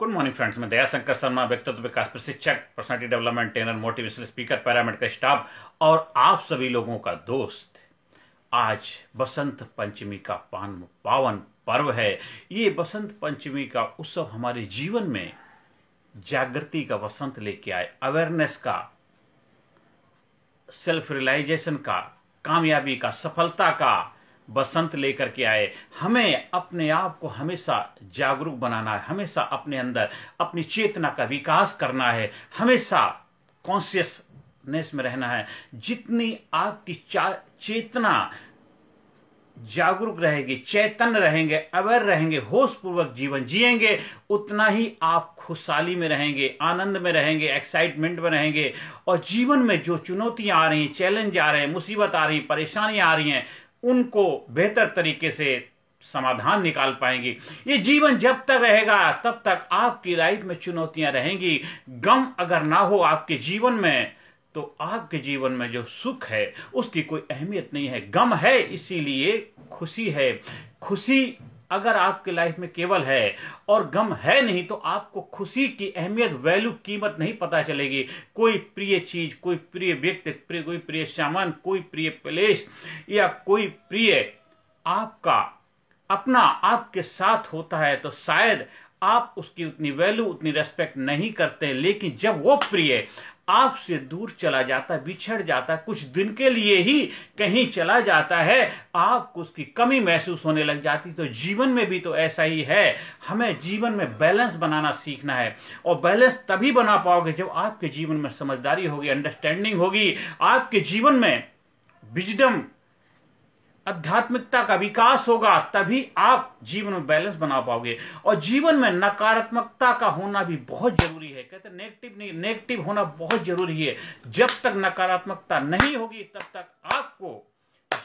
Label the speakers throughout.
Speaker 1: Good morning friends, मैं दया शंकर शर्मा, व्यक्तित्व विकास प्रशिक्षक, personality development trainer, motivational speaker, paramedical staff और आप सभी लोगों का दोस्त। आज बसंत पंचमी का पावन पर्व है। ये बसंत पंचमी का उत्सव हमारे जीवन में जागृति का वसंत लेके आए, अवेयरनेस का, सेल्फ रियलाइजेशन का, कामयाबी का, सफलता का बसंत लेकर के आए। हमें अपने आप को हमेशा जागरूक बनाना है, हमेशा अपने अंदर अपनी चेतना का विकास करना है, हमेशा कॉन्शियसनेस में रहना है। जितनी आपकी चेतना जागरूक रहेगी, चैतन्य रहेंगे, अवेयर रहेंगे, होश पूर्वक जीवन जिएंगे, उतना ही आप खुशहाली में रहेंगे, आनंद में रहेंगे, एक्साइटमेंट में रहेंगे। और जीवन में जो चुनौतियां आ रही हैं, चैलेंज आ रहे हैं, मुसीबत आ रही हैं, परेशानियां आ रही हैं, उनको बेहतर तरीके से समाधान निकाल पाएंगे। ये जीवन जब तक रहेगा तब तक आपकी लाइफ में चुनौतियां रहेंगी। गम अगर ना हो आपके जीवन में तो आपके जीवन में जो सुख है उसकी कोई अहमियत नहीं है। गम है इसीलिए खुशी है। खुशी अगर आपके लाइफ में केवल है और गम है नहीं तो आपको खुशी की अहमियत, वैल्यू, कीमत नहीं पता चलेगी। कोई प्रिय चीज, कोई प्रिय व्यक्ति, कोई प्रिय सामान, कोई प्रिय प्लेस या कोई प्रिय आपका अपना आपके साथ होता है तो शायद आप उसकी उतनी वैल्यू, उतनी रेस्पेक्ट नहीं करते। लेकिन जब वो प्रिय आपसे दूर चला जाता है, बिछड़ जाता है, कुछ दिन के लिए ही कहीं चला जाता है, आपको उसकी कमी महसूस होने लग जाती। तो जीवन में भी तो ऐसा ही है। हमें जीवन में बैलेंस बनाना सीखना है और बैलेंस तभी बना पाओगे जब आपके जीवन में समझदारी होगी, अंडरस्टैंडिंग होगी, आपके जीवन में विजडम, आध्यात्मिकता का विकास होगा, तभी आप जीवन में बैलेंस बना पाओगे। और जीवन में नकारात्मकता का होना भी बहुत जरूरी है। कहते हैं नेगेटिव नहीं, नेगेटिव होना बहुत जरूरी है। जब तक नकारात्मकता नहीं होगी तब तक आपको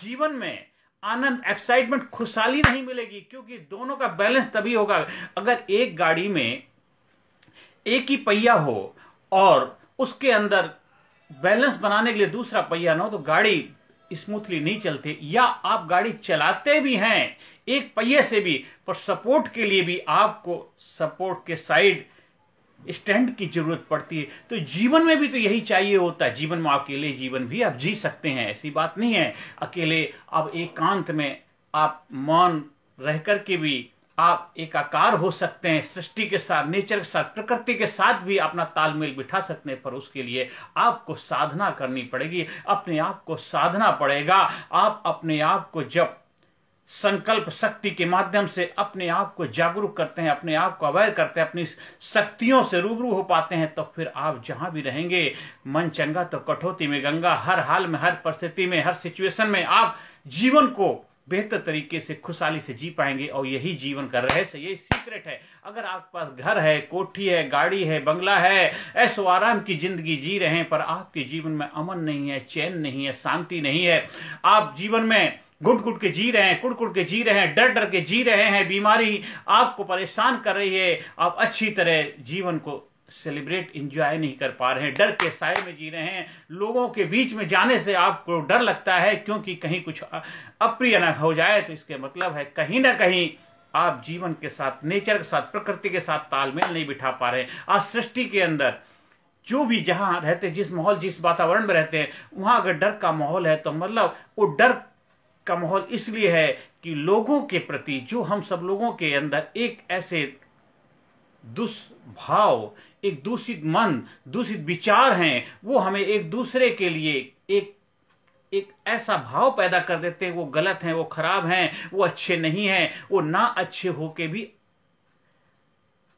Speaker 1: जीवन में आनंद, एक्साइटमेंट, खुशहाली नहीं मिलेगी। क्योंकि दोनों का बैलेंस तभी होगा। अगर एक गाड़ी में एक ही पहिया हो और उसके अंदर बैलेंस बनाने के लिए दूसरा पहिया ना हो तो गाड़ी स्मूथली नहीं चलती। या आप गाड़ी चलाते भी हैं एक पहिए से भी, पर सपोर्ट के लिए भी आपको सपोर्ट के साइड स्टैंड की जरूरत पड़ती है। तो जीवन में भी तो यही चाहिए होता है। जीवन में अकेले जीवन भी आप जी सकते हैं, ऐसी बात नहीं है। अकेले अब एकांत में आप मौन रह करके भी आप एकाकार हो सकते हैं। सृष्टि के साथ, नेचर के साथ, प्रकृति के साथ भी अपना तालमेल बिठा सकते हैं। पर उसके लिए आपको साधना करनी पड़ेगी, अपने आप को साधना पड़ेगा। आप अपने आप को जब संकल्प शक्ति के माध्यम से अपने आप को जागरूक करते हैं, अपने आप को अवेयर करते हैं, अपनी शक्तियों से रूबरू हो पाते हैं, तो फिर आप जहां भी रहेंगे मन चंगा तो कठौती में गंगा। हर हाल में, हर परिस्थिति में, हर सिचुएशन में आप जीवन को बेहतर तरीके से, खुशहाली से जी पाएंगे। और यही जीवन का रहस्य, यही सीक्रेट है। अगर आपके पास घर है, कोठी है, गाड़ी है, बंगला है, ऐशो आराम की जिंदगी जी रहे हैं, पर आपके जीवन में अमन नहीं है, चैन नहीं है, शांति नहीं है, आप जीवन में घुट घुट के जी रहे हैं, कुड़ कुड़ के जी रहे हैं, डर डर के जी रहे हैं, बीमारी आपको परेशान कर रही है, आप अच्छी तरह जीवन को सेलिब्रेट, एंजॉय नहीं कर पा रहे हैं, डर के साए में जी रहे हैं, लोगों के बीच में जाने से आपको डर लगता है क्योंकि कहीं कुछ अप्रिय न हो जाए। तो इसके मतलब है कहीं ना कहीं आप जीवन के साथ, नेचर के साथ, प्रकृति के साथ तालमेल नहीं बिठा पा रहे हैं। आज सृष्टि के अंदर जो भी जहां रहते, जिस माहौल, जिस वातावरण में रहते हैं, वहां अगर डर का माहौल है तो मतलब वो डर का माहौल इसलिए है कि लोगों के प्रति, जो हम सब लोगों के अंदर एक ऐसे दुष्भाव, एक दूषित मन, दूषित विचार हैं, वो हमें एक दूसरे के लिए एक ऐसा भाव पैदा कर देते हैं, वो गलत हैं, वो खराब हैं, वो अच्छे नहीं हैं, वो ना अच्छे होके भी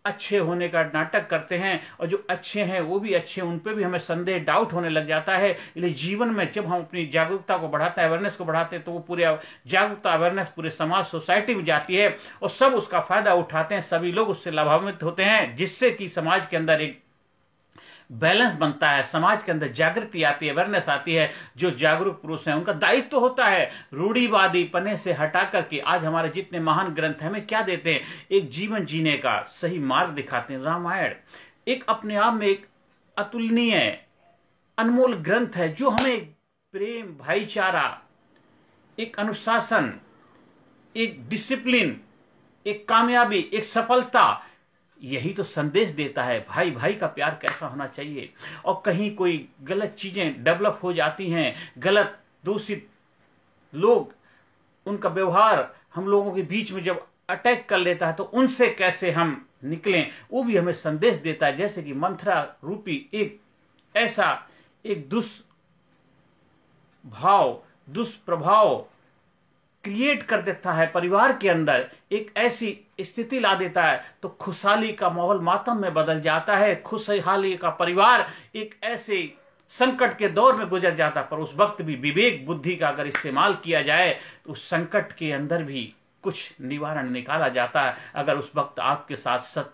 Speaker 1: अच्छे होने का नाटक करते हैं। और जो अच्छे हैं वो भी अच्छे, उन पे भी हमें संदेह, डाउट होने लग जाता है। इसलिए जीवन में जब हम अपनी जागरूकता को बढ़ाते हैं, अवेयरनेस को बढ़ाते हैं, तो वो पूरे जागरूकता, अवेयरनेस पूरे समाज, सोसाइटी में जाती है और सब उसका फायदा उठाते हैं, सभी लोग उससे लाभान्वित होते हैं, जिससे कि समाज के अंदर एक बैलेंस बनता है, समाज के अंदर जागृति आती है, अवेयरनेस आती है। जो जागरूक पुरुष हैं उनका दायित्व तो होता है रूढ़िवादी पने से हटा करके आज हमारे जितने महान ग्रंथ हमें क्या देते हैं, एक जीवन जीने का सही मार्ग दिखाते हैं। रामायण एक अपने आप में एक अतुलनीय, अनमोल ग्रंथ है जो हमें प्रेम, भाईचारा, एक अनुशासन, एक डिसिप्लिन, एक कामयाबी, एक सफलता, यही तो संदेश देता है भाई भाई का प्यार कैसा होना चाहिए। और कहीं कोई गलत चीजें डेवलप हो जाती हैं, गलत दूषित लोग, उनका व्यवहार हम लोगों के बीच में जब अटैक कर लेता है तो उनसे कैसे हम निकलें, वो भी हमें संदेश देता है। जैसे कि मंथरा रूपी एक ऐसा एक दुष्प्रभाव क्रिएट कर देता है परिवार के अंदर, एक ऐसी स्थिति ला देता है तो खुशहाली का माहौल मातम में बदल जाता है। खुशहाली का परिवार एक ऐसे संकट के दौर में गुजर जाता, पर उस वक्त भी विवेक बुद्धि का अगर इस्तेमाल किया जाए तो उस संकट के अंदर भी कुछ निवारण निकाला जाता है। अगर उस वक्त आपके साथ सत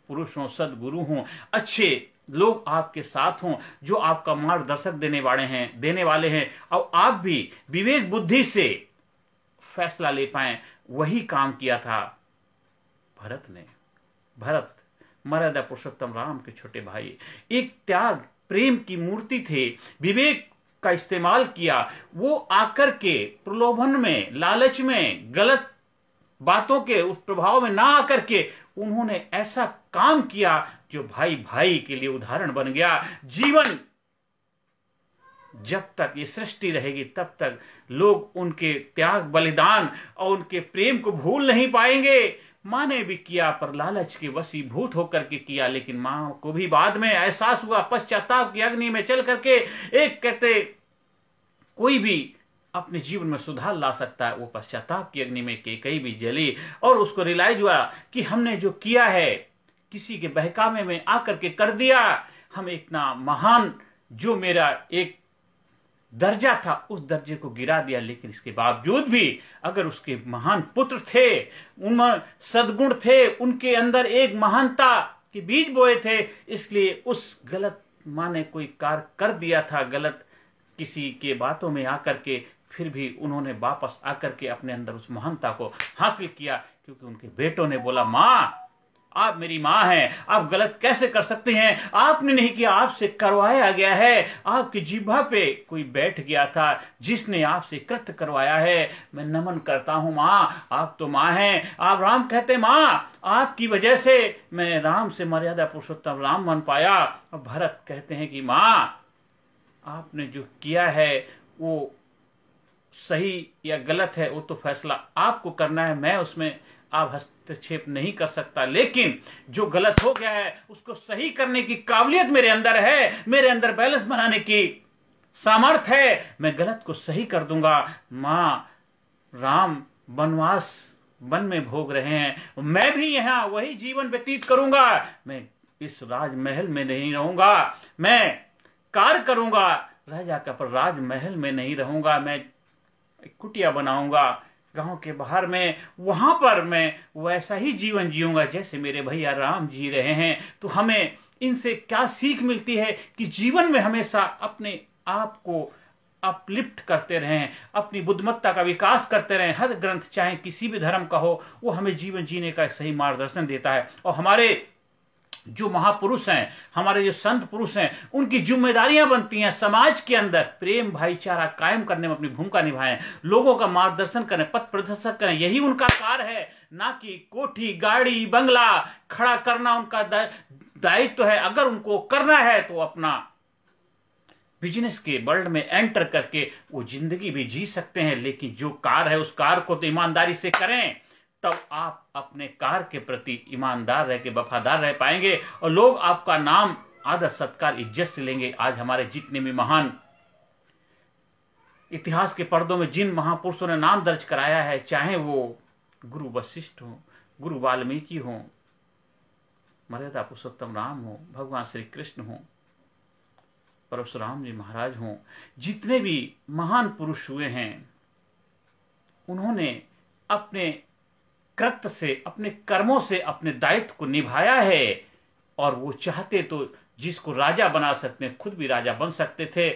Speaker 1: पुरुष हों, सदगुरु हों, अच्छे लोग आपके साथ हों जो आपका मार्गदर्शक देने वाले हैं और आप भी विवेक बुद्धि से फैसला ले पाए, वही काम किया था भरत ने। भरत मर्यादा पुरुषोत्तम राम के छोटे भाई, एक त्याग प्रेम की मूर्ति थे, विवेक का इस्तेमाल किया। वो आकर के प्रलोभन में, लालच में, गलत बातों के उस प्रभाव में ना आकर के उन्होंने ऐसा काम किया जो भाई भाई के लिए उदाहरण बन गया। जीवन जब तक ये सृष्टि रहेगी तब तक लोग उनके त्याग, बलिदान और उनके प्रेम को भूल नहीं पाएंगे। माँ ने भी किया पर लालच के वशीभूत होकर के किया, लेकिन माँ को भी बाद में एहसास हुआ, पश्चाताप की अग्नि में चल करके एक कहते कोई भी अपने जीवन में सुधार ला सकता है, वो पश्चाताप की अग्नि में कैकेयी भी जली और उसको रियलाइज हुआ कि हमने जो किया है किसी के बहकावे में आकर के कर दिया। हम इतना महान जो मेरा एक दर्जा था उस दर्जे को गिरा दिया, लेकिन इसके बावजूद भी अगर उसके महान पुत्र थे, उनमें सद्गुण थे, उनके अंदर एक महानता के बीज बोए थे, इसलिए उस गलत माँ ने कोई कार्य कर दिया था, गलत किसी के बातों में आकर के, फिर भी उन्होंने वापस आकर के अपने अंदर उस महानता को हासिल किया, क्योंकि उनके बेटों ने बोला माँ आप मेरी माँ हैं, आप गलत कैसे कर सकते हैं, आपने नहीं किया, आपसे करवाया गया है, आपकी जिह्वा पे कोई बैठ गया था जिसने आपसे कृत्य करवाया है। मैं नमन करता हूं माँ, आप तो माँ हैं। आप राम कहते माँ आपकी वजह से मैं राम से मर्यादा पुरुषोत्तम राम बन पाया। और भरत कहते हैं कि माँ आपने जो किया है वो सही या गलत है, वो तो फैसला आपको करना है, मैं उसमें आप हस्तक्षेप नहीं कर सकता, लेकिन जो गलत हो गया है उसको सही करने की काबिलियत मेरे अंदर है, मेरे अंदर बैलेंस बनाने की सामर्थ्य है, मैं गलत को सही कर दूंगा। माँ राम वनवास वन में भोग रहे हैं, मैं भी यहाँ वही जीवन व्यतीत करूंगा, मैं इस राजमहल में नहीं रहूंगा, मैं कार्य करूंगा राजा का, पर राजमहल में नहीं रहूंगा, मैं कुटिया बनाऊंगा गांव के बाहर में, वहां पर मैं वैसा ही जीवन जीऊंगा जैसे मेरे भैया राम जी रहे हैं। तो हमें इनसे क्या सीख मिलती है कि जीवन में हमेशा अपने आप को अपलिफ्ट करते रहें, अपनी बुद्धिमत्ता का विकास करते रहें। हर ग्रंथ चाहे किसी भी धर्म का हो, वो हमें जीवन जीने का एक सही मार्गदर्शन देता है। और हमारे जो महापुरुष हैं, हमारे जो संत पुरुष हैं, उनकी जिम्मेदारियां बनती हैं समाज के अंदर प्रेम भाईचारा कायम करने में अपनी भूमिका निभाएं, लोगों का मार्गदर्शन करें, पथ प्रदर्शक करें, यही उनका कार्य है, ना कि कोठी गाड़ी बंगला खड़ा करना उनका दायित्व है। अगर उनको करना है तो अपना बिजनेस के वर्ल्ड में एंटर करके वो जिंदगी भी जी सकते हैं, लेकिन जो कार्य है उस कार्य को तो ईमानदारी से करें, तब आप अपने कार्य के प्रति ईमानदार रह के वफादार रह पाएंगे और लोग आपका नाम आदर सत्कार इज्जत से लेंगे। आज हमारे जितने भी महान इतिहास के पर्दों में जिन महापुरुषों ने नाम दर्ज कराया है, चाहे वो गुरु वशिष्ठ हो, गुरु वाल्मीकि हो, मर्यादा पुरुषोत्तम राम हो, भगवान श्री कृष्ण हो, परशुराम जी महाराज हो, जितने भी महान पुरुष हुए हैं, उन्होंने अपने कृत्य से, अपने कर्मों से अपने दायित्व को निभाया है। और वो चाहते तो जिसको राजा बना सकते हैं, खुद भी राजा बन सकते थे,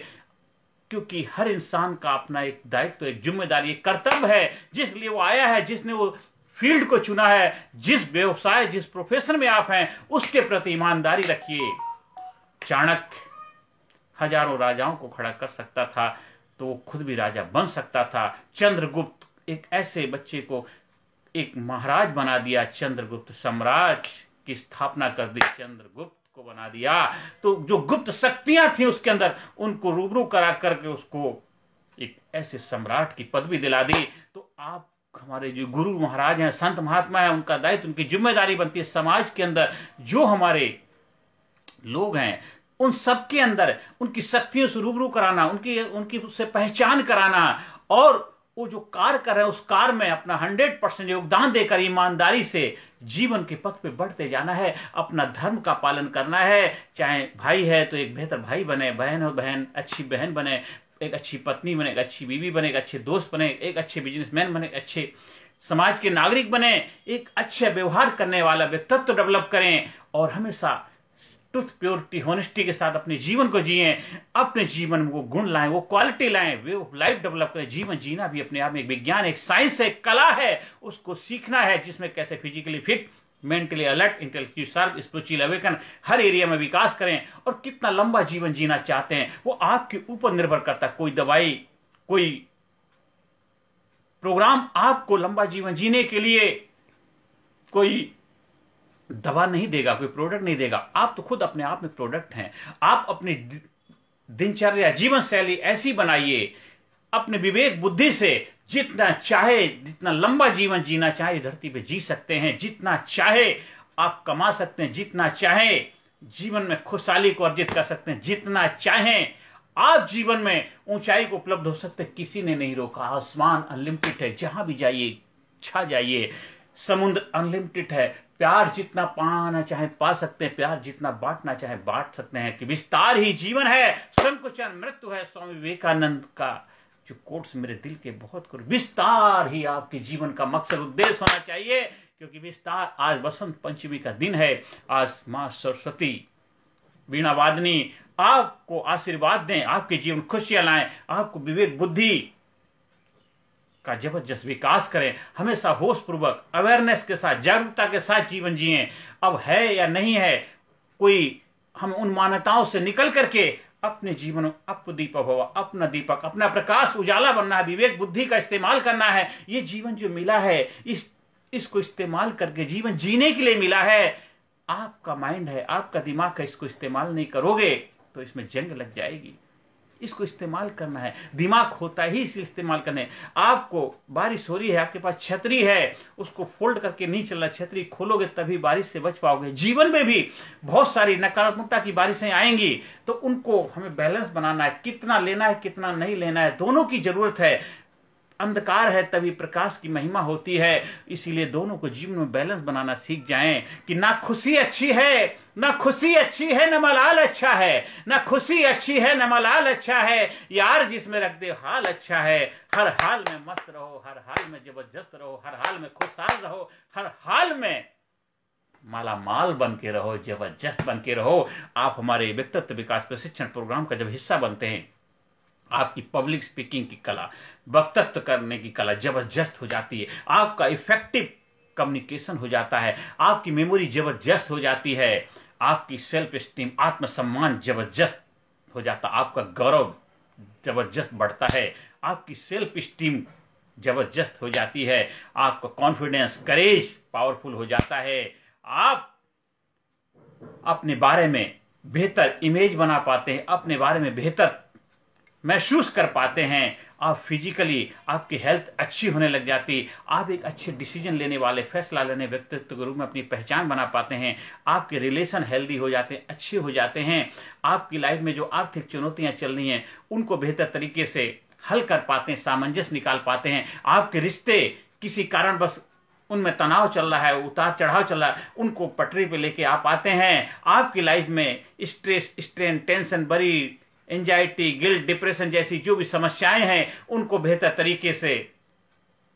Speaker 1: क्योंकि हर इंसान का अपना एक दायित्व, एक जिम्मेदारी, एक कर्तव्य है जिस लिए वो आया है, जिसने वो फील्ड को चुना है, जिस व्यवसाय, जिस प्रोफेशन में आप हैं, उसके प्रति ईमानदारी रखिए। चाणक्य हजारों राजाओं को खड़ा कर सकता था, तो वो खुद भी राजा बन सकता था। चंद्रगुप्त एक ऐसे बच्चे को एक महाराज बना दिया, चंद्रगुप्त साम्राज्य की स्थापना कर दी, चंद्रगुप्त को बना दिया। तो जो गुप्त शक्तियां थी उसके अंदर, उनको रूबरू करा करके उसको एक ऐसे सम्राट की पदवी दिला दी। तो आप हमारे जो गुरु महाराज हैं, संत महात्मा हैं, उनका दायित्व, उनकी जिम्मेदारी बनती है समाज के अंदर जो हमारे लोग हैं उन सबके अंदर उनकी शक्तियों से रूबरू कराना, उनकी उससे पहचान कराना, और वो जो कार्य कर रहे हैं उस कार्य में अपना 100% योगदान देकर ईमानदारी से जीवन के पथ पे बढ़ते जाना है। अपना धर्म का पालन करना है। चाहे भाई है तो एक बेहतर भाई बने, बहन हो बहन अच्छी बहन बने, एक अच्छी पत्नी बने, एक अच्छी बीवी बने, एक अच्छे दोस्त बने, एक अच्छे बिजनेसमैन बने, अच्छे समाज के नागरिक बने, एक अच्छे व्यवहार करने वाला व्यक्तित्व डेवलप करें, और हमेशा ट्रुथ, प्योरिटी, होनेस्टी के साथ अपने जीवन को जिएं। अपने जीवन में वो गुण लाएं, वो क्वालिटी लाएं, वे लाइफ डेवलप करें। जीवन जीना भी अपने आप में एक विज्ञान, एक साइंस है, एक कला है, उसको सीखना है, जिसमें कैसे physically fit, mentally alert, intellectually sharp, spiritual awaken, हर एरिया में विकास करें। और कितना लंबा जीवन जीना चाहते हैं वो आपके ऊपर निर्भर करता है। कोई दवाई, कोई प्रोग्राम आपको लंबा जीवन जीने के लिए कोई दवा नहीं देगा, कोई प्रोडक्ट नहीं देगा। आप तो खुद अपने आप में प्रोडक्ट हैं। आप अपनी दिनचर्या, जीवन शैली ऐसी बनाइए, अपने विवेक बुद्धि से जितना चाहे, जितना लंबा जीवन जीना चाहे धरती पे जी सकते हैं। जितना चाहे आप कमा सकते हैं, जितना चाहे जीवन में खुशहाली को अर्जित कर सकते हैं, जितना चाहे आप जीवन में ऊंचाई को उपलब्ध हो सकते हैं। किसी ने नहीं रोका। आसमान अनलिमिटेड है, जहां भी जाइए छा जाइए। समुद्र अनलिमिटेड है, प्यार जितना पाना चाहे पा सकते हैं, प्यार जितना बांटना चाहे बांट सकते हैं। कि विस्तार ही जीवन है, संकुचन मृत्यु है। स्वामी विवेकानंद का जो कोट्स मेरे दिल के बहुत करीब। विस्तार ही आपके जीवन का मकसद, उद्देश्य होना चाहिए, क्योंकि विस्तार। आज बसंत पंचमी का दिन है। आज मां सरस्वती वीणा वादनी आपको आशीर्वाद दें, आपके जीवन खुशियां लाएं, आपको विवेक बुद्धि का जबरदस्त विकास करें। हमेशा होश पूर्वक, अवेयरनेस के साथ, जागरूकता के साथ जीवन जिएं। अब है या नहीं है कोई, हम उन मान्यताओं से निकल करके अपने जीवन में अपदीप भव, अपना दीपक, अपना प्रकाश उजाला बनना है। विवेक बुद्धि का इस्तेमाल करना है। ये जीवन जो मिला है, इसको इस्तेमाल करके जीवन जीने के लिए मिला है। आपका माइंड है, आपका दिमाग है, इसको इस्तेमाल नहीं करोगे तो इसमें जंग लग जाएगी। इसको इस्तेमाल करना है। दिमाग होता ही इसलिए इस्तेमाल करने। आपको बारिश हो रही है, आपके पास छतरी है, उसको फोल्ड करके नहीं चलना, छतरी खोलोगे तभी बारिश से बच पाओगे। जीवन में भी बहुत सारी नकारात्मकता की बारिशें आएंगी, तो उनको हमें बैलेंस बनाना है। कितना लेना है, कितना नहीं लेना है, दोनों की जरूरत है। अंधकार है तभी प्रकाश की महिमा होती है। इसीलिए दोनों को जीवन में बैलेंस बनाना सीख जाएं कि ना खुशी अच्छी है, ना खुशी अच्छी है, न मलाल अच्छा है। ना खुशी अच्छी है, न मलाल अच्छा है। यार जिसमें रख दे हाल अच्छा है। हर हाल में मस्त रहो, हर हाल में जबरदस्त रहो, हर हाल में खुशहाल रहो, हर हाल में माला माल बन के रहो, जबरदस्त बन के रहो। आप हमारे व्यक्तित्व विकास प्रशिक्षण प्रोग्राम का जब हिस्सा बनते हैं, आपकी पब्लिक स्पीकिंग की कला, वक्तव्य करने की कला जबरदस्त हो जाती है। आपका इफेक्टिव कम्युनिकेशन हो जाता है। आपकी मेमोरी जबरदस्त हो जाती है। आपकी सेल्फ स्टीम, आत्मसम्मान जबरदस्त हो जाता है। आपका गौरव जबरदस्त बढ़ता है। आपकी सेल्फ स्टीम जबरदस्त हो जाती है। आपका कॉन्फिडेंस, करेज पावरफुल हो जाता है। आप अपने बारे में बेहतर इमेज बना पाते हैं, अपने बारे में बेहतर महसूस कर पाते हैं। आप फिजिकली, आपकी हेल्थ अच्छी होने लग जाती। आप एक अच्छे डिसीजन लेने वाले, फैसला लेने व्यक्तित्व के रूप में अपनी पहचान बना पाते हैं। आपके रिलेशन हेल्दी हो जाते हैं, अच्छे हो जाते हैं। आपकी लाइफ में जो आर्थिक चुनौतियां चल रही हैं उनको बेहतर तरीके से हल कर पाते हैं, सामंजस्य निकाल पाते हैं। आपके रिश्ते किसी कारण बस उनमें तनाव चल रहा है, उतार चढ़ाव चल रहा है, उनको पटरी पे लेके आप आते हैं। आपकी लाइफ में स्ट्रेस, स्ट्रेन, टेंशन, बड़ी एंजाइटी, गिल्ट, डिप्रेशन जैसी जो भी समस्याएं हैं उनको बेहतर तरीके से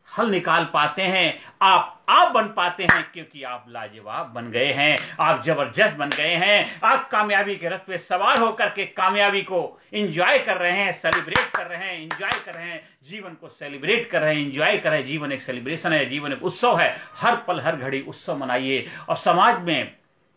Speaker 1: हल निकाल पाते हैं। आप बन पाते हैं क्योंकि आप लाजवाब बन गए हैं, आप जबरदस्त बन गए हैं। आप कामयाबी के रथ पे सवार होकर के कामयाबी को एंजॉय कर रहे हैं, सेलिब्रेट कर रहे हैं, एंजॉय कर रहे हैं। जीवन को सेलिब्रेट कर रहे हैं, एंजॉय कर रहे हैं। जीवन एक सेलिब्रेशन है, जीवन एक उत्सव है। हर पल हर घड़ी उत्सव मनाइए और समाज में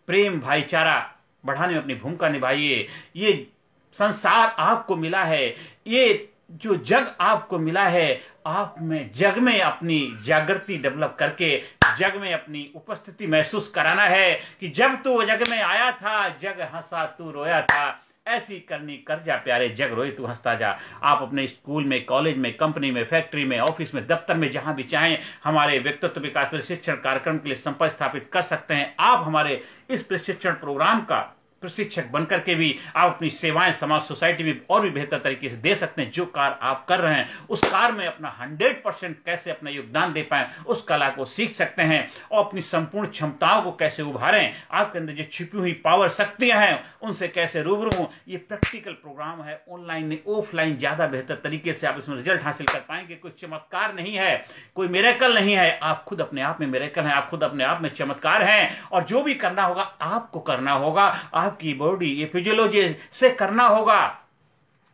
Speaker 1: प्रेम भाईचारा बढ़ाने में अपनी भूमिका निभाइए। ये संसार आपको मिला है, ये जो जग आपको मिला है, आप में जग में अपनी जागृति डेवलप करके जग में अपनी उपस्थिति महसूस कराना है कि जब तू जग में आया था, जग हंसा तू रोया था। ऐसी करनी कर जा प्यारे, जग रोए तू हंसता जा। आप अपने स्कूल में, कॉलेज में, कंपनी में, फैक्ट्री में, ऑफिस में, दफ्तर में, जहां भी चाहें हमारे व्यक्तित्व विकास प्रशिक्षण कार्यक्रम के लिए संपर्क स्थापित कर सकते हैं। आप हमारे इस प्रशिक्षण प्रोग्राम का प्रशिक्षक बनकर के भी आप अपनी सेवाएं समाज सोसाइटी में और भी बेहतर तरीके से दे सकते हैं। जो कार्य आप कर रहे हैं उस कार्य में अपना 100% कैसे अपना योगदान दे पाएं, उस कला को सीख सकते हैं और अपनी संपूर्ण क्षमताओं को कैसे उभारें, आपके अंदर जो छिपी हुई पावर शक्तियां हैं उनसे कैसे रूबरू हों। ये प्रैक्टिकल प्रोग्राम है, ऑनलाइन नहीं ऑफलाइन ज्यादा बेहतर तरीके से आप इसमें रिजल्ट हासिल कर पाएंगे। कोई चमत्कार नहीं है, कोई मिरेकल नहीं है, आप खुद अपने आप में मिरेकल हैं, आप खुद अपने आप में चमत्कार हैं। और जो भी करना होगा आपको करना होगा, आपकी बॉडी ये फिजियोलॉजी से करना होगा।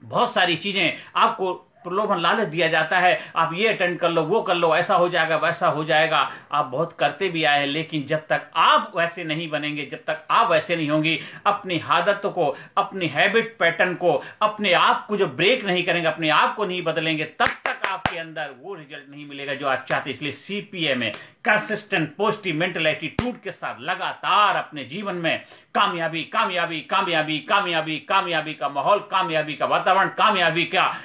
Speaker 1: बहुत सारी चीजें आपको प्रलोभन लालच दिया जाता है, आप ये अटेंड कर लो, वो कर लो, ऐसा हो जाएगा, वैसा हो जाएगा। आप बहुत करते भी आए हैं, लेकिन जब तक आप वैसे नहीं बनेंगे, जब तक आप वैसे नहीं होंगी, अपनी आदतों को, अपनी हैबिट पैटर्न को, अपने आप को जो ब्रेक नहीं करेंगे, अपने आप को नहीं बदलेंगे, तब तक आपके अंदर वो रिजल्ट नहीं मिलेगा जो आप चाहते। इसलिए सीपीए में कंसिस्टेंट पॉजिटिव मेंटल एटीट्यूड के साथ लगातार अपने जीवन में कामयाबी कामयाबी कामयाबी कामयाबी कामयाबी का माहौल, कामयाबी का वातावरण, कामयाबी का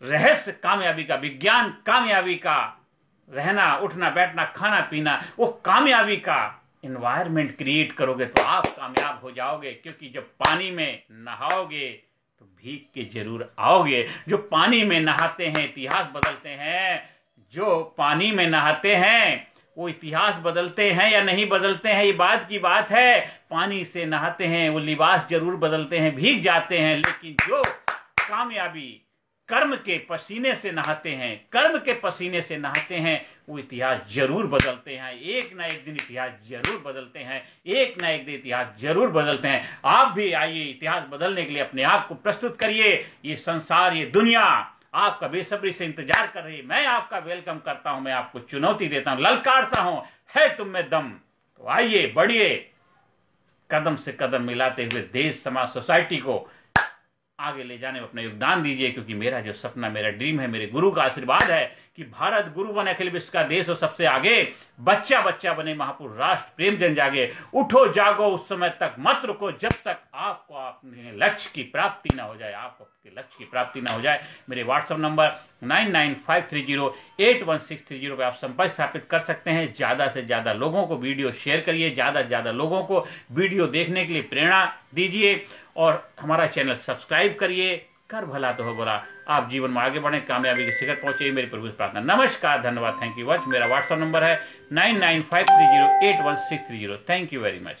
Speaker 1: रहस्य, कामयाबी का विज्ञान, कामयाबी का रहना, उठना, बैठना, खाना पीना, वो कामयाबी का एनवायरनमेंट क्रिएट करोगे तो आप कामयाब हो जाओगे। क्योंकि जब पानी में नहाओगे तो भीग के जरूर आओगे। जो पानी में नहाते हैं इतिहास बदलते हैं, जो पानी में नहाते हैं वो इतिहास बदलते हैं या नहीं बदलते हैं ये बात की बात है। पानी से नहाते हैं वो लिबास जरूर बदलते हैं, भीग जाते हैं, लेकिन जो कामयाबी कर्म के पसीने से नहाते हैं, कर्म के पसीने से नहाते हैं, वो इतिहास जरूर बदलते हैं। एक ना एक दिन इतिहास जरूर बदलते हैं, एक ना एक दिन इतिहास जरूर बदलते हैं। आप भी आइए, इतिहास बदलने के लिए अपने आप को प्रस्तुत करिए। ये संसार, ये दुनिया आपका बेसब्री से इंतजार कर रही है। मैं आपका वेलकम करता हूं, मैं आपको चुनौती देता हूं, ललकारता हूं, है तुम में दम तो आइए, बढ़िए, कदम से कदम मिलाते हुए देश, समाज, सोसाइटी को आगे ले जाने में अपना योगदान दीजिए। क्योंकि मेरा जो सपना, मेरा ड्रीम है, मेरे गुरु का आशीर्वाद है कि भारत गुरु बने, अखिल विश्व का देश हो सबसे आगे, बच्चा बच्चा बने महापुरुष, राष्ट्र प्रेम जन जागे। उठो जागो उस समय तक मत रुको जब तक आपको अपने लक्ष्य की प्राप्ति ना हो जाए, आपको आपके लक्ष्य की प्राप्ति ना हो जाए। मेरे व्हाट्सएप नंबर 9953081630 पे आप संपर्क स्थापित कर सकते हैं। ज्यादा से ज्यादा लोगों को वीडियो शेयर करिए, ज्यादा से ज्यादा लोगों को वीडियो देखने के लिए प्रेरणा दीजिए और हमारा चैनल सब्सक्राइब करिए। कर भला तो हो बुरा, आप जीवन में आगे बढ़े, कामयाबी की शिखर पहुंचे, मेरी प्रभु से प्रार्थना। नमस्कार, धन्यवाद, थैंक यू वच। मेरा व्हाट्सएप नंबर है 9953081630। Thank you very much.